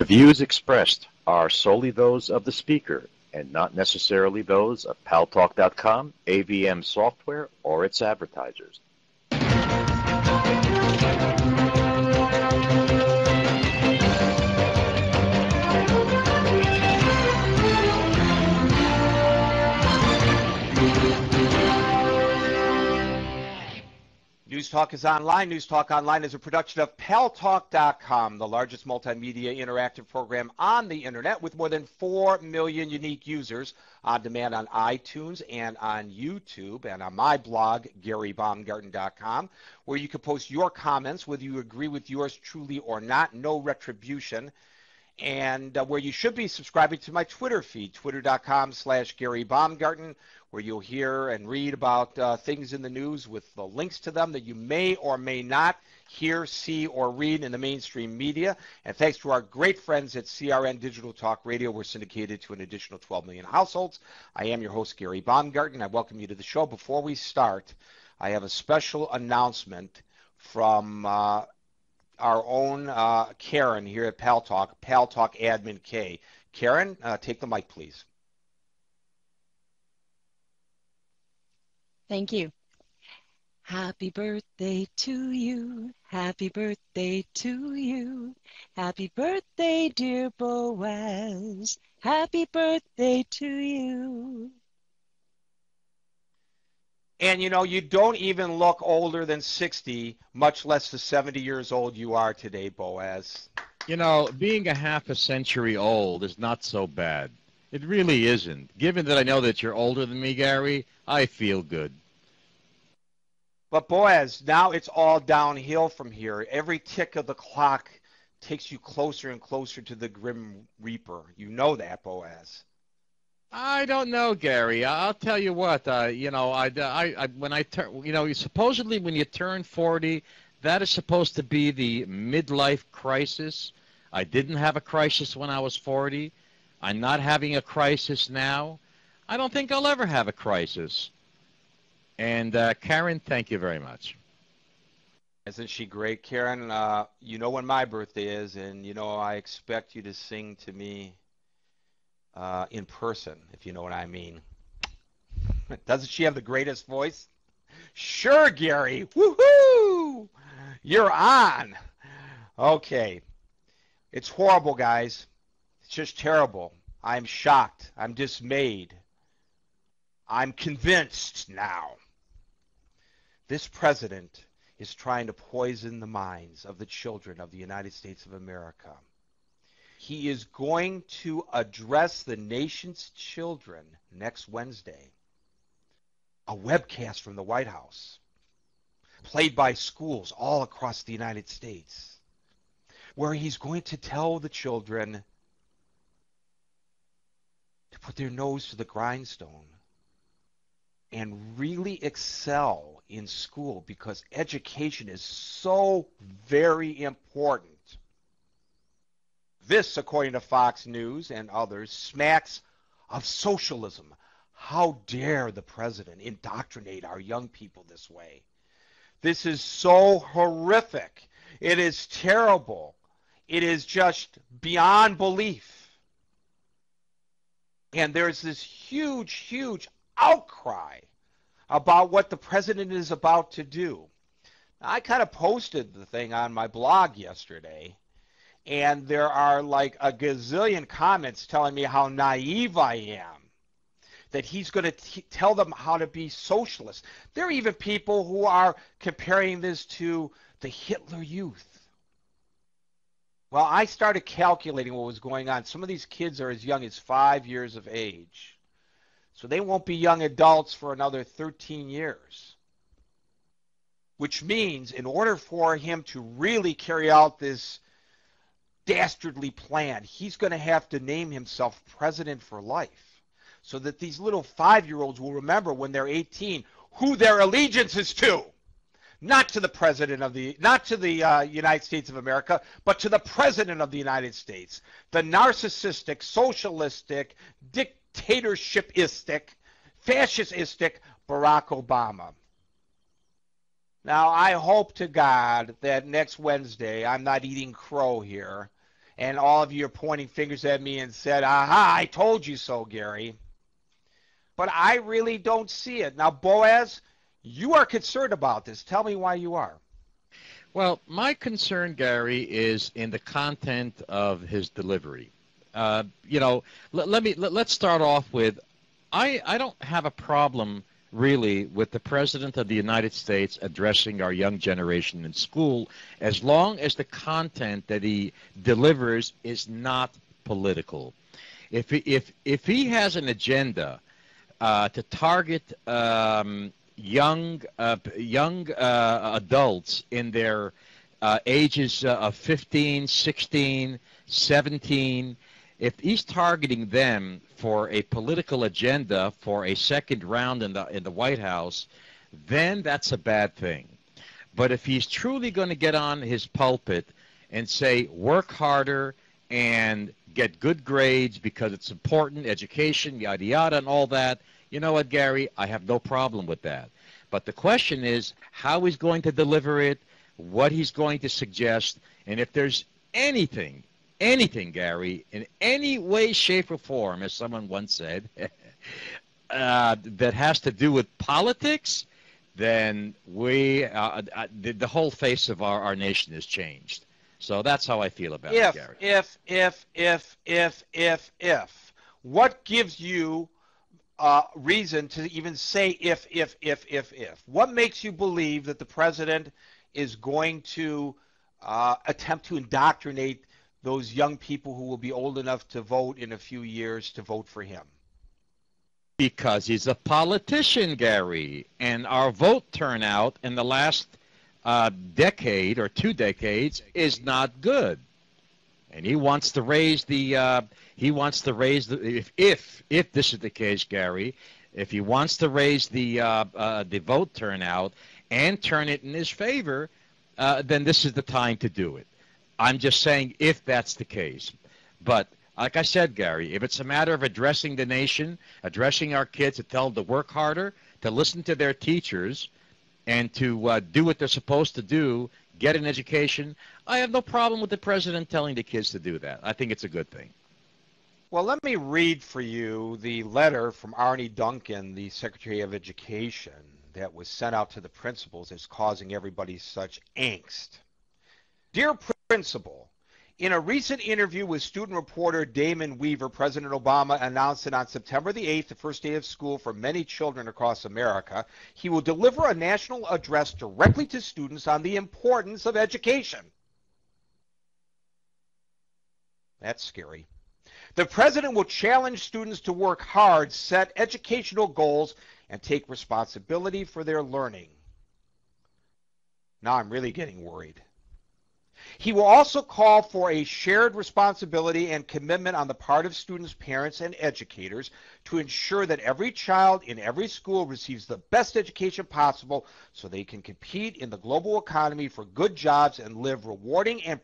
views expressed are solely those of the speaker and not necessarily those of paltalk.com, AVM Software, or its advertisers. News Talk is online. News Talk Online is a production of paltalk.com, the largest multimedia interactive program on the internet with more than 4 million unique users on demand on iTunes and on YouTube and on my blog, GaryBaumgarten.com, where you can post your comments, whether you agree with yours truly or not, no retribution, and where you should be subscribing to my Twitter feed, twitter.com/GaryBaumgarten, where you'll hear and read about things in the news with the links to them that you may or may not hear, see, or read in the mainstream media. And thanks to our great friends at CRN Digital Talk Radio, we're syndicated to an additional 12 million households. I am your host, Gary Baumgarten. I welcome you to the show. Before we start, I have a special announcement from our own Karen here at Paltalk Admin K. Karen, take the mic, please. Thank you. Happy birthday to you. Happy birthday to you. Happy birthday, dear Boaz. Happy birthday to you. And, you know, you don't even look older than 60, much less the 70 years old you are today, Boaz. You know, being a half a century old is not so bad. It really isn't. Given that I know that you're older than me, Gary, I feel good. But, Boaz, now it's all downhill from here. Every tick of the clock takes you closer and closer to the Grim Reaper. You know that, Boaz. I don't know, Gary. I'll tell you what. You know, when I turn, you know, supposedly when you turn 40, that is supposed to be the midlife crisis. I didn't have a crisis when I was 40. I'm not having a crisis now. I don't think I'll ever have a crisis. And Karen, thank you very much. Isn't she great, Karen? You know when my birthday is, and you know I expect you to sing to me in person, if you know what I mean. Doesn't she have the greatest voice? Sure, Gary. Woohoo! You're on. Okay. It's horrible, guys. It's just terrible. I'm shocked. I'm dismayed. I'm convinced now. This president is trying to poison the minds of the children of the United States of America. He is going to address the nation's children next Wednesday. A webcast from the White House, played by schools all across the United States, where he's going to tell the children to put their nose to the grindstone and really excel in school, because education is so very important. This, according to Fox News and others, smacks of socialism. How dare the president indoctrinate our young people this way? This is so horrific. It is terrible. It is just beyond belief. And there's this huge, huge outcry about what the president is about to do. Now, I kind of posted the thing on my blog yesterday, and there are like a gazillion comments telling me how naive I am, that he's going to tell them how to be socialist. There are even people who are comparing this to the Hitler Youth. Well, I started calculating what was going on. Some of these kids are as young as 5 years of age. So they won't be young adults for another 13 years. Which means in order for him to really carry out this dastardly plan, he's going to have to name himself president for life, so that these little 5-year-olds will remember when they're 18 who their allegiance is to. Not to the president of the, not to the United States of America, but to the president of the United States, the narcissistic, socialistic, dictatorshipistic, fascistic Barack Obama. Now, I hope to God that next Wednesday I'm not eating crow here, And all of you are pointing fingers at me and said, aha, I told you so, Gary. But I really don't see it. Now, Boaz, you are concerned about this. Tell me why you are. Well, my concern, Gary, is in the content of his delivery. Let's start off with, I don't have a problem really with the President of the United States addressing our young generation in school, as long as the content that he delivers is not political. If he has an agenda to target young adults in their ages of 15, 16, 17, if he's targeting them for a political agenda for a second round in the White House, then that's a bad thing. But if he's truly going to get on his pulpit and say, work harder and get good grades because it's important, education, yada, yada, and all that, you know what, Gary? I have no problem with that. But the question is how he's going to deliver it, what he's going to suggest, and if there's anything, Gary, in any way, shape, or form, as someone once said, that has to do with politics, then the whole face of our nation has changed. So that's how I feel about it, Gary. If. What gives you reason to even say if? What makes you believe that the president is going to attempt to indoctrinate those young people who will be old enough to vote in a few years to vote for him? Because he's a politician, Gary, and our vote turnout in the last decade or 2 decades is not good. And he wants to raise if this is the case, Gary, if he wants to raise the vote turnout and turn it in his favor, then this is the time to do it. I'm just saying if that's the case. But like I said, Gary, if it's a matter of addressing the nation, addressing our kids, to tell them to work harder, to listen to their teachers, and to do what they're supposed to do, get an education, I have no problem with the president telling the kids to do that. I think it's a good thing. Well, let me read for you the letter from Arnie Duncan, the Secretary of Education, that was sent out to the principals that's causing everybody such angst. Dear Principal, in a recent interview with student reporter Damon Weaver, President Obama announced that on September the 8th, the first day of school for many children across America, he will deliver a national address directly to students on the importance of education. That's scary. The president will challenge students to work hard, set educational goals, and take responsibility for their learning. Now I'm really getting worried. He will also call for a shared responsibility and commitment on the part of students, parents, and educators to ensure that every child in every school receives the best education possible so they can compete in the global economy for good jobs and live rewarding and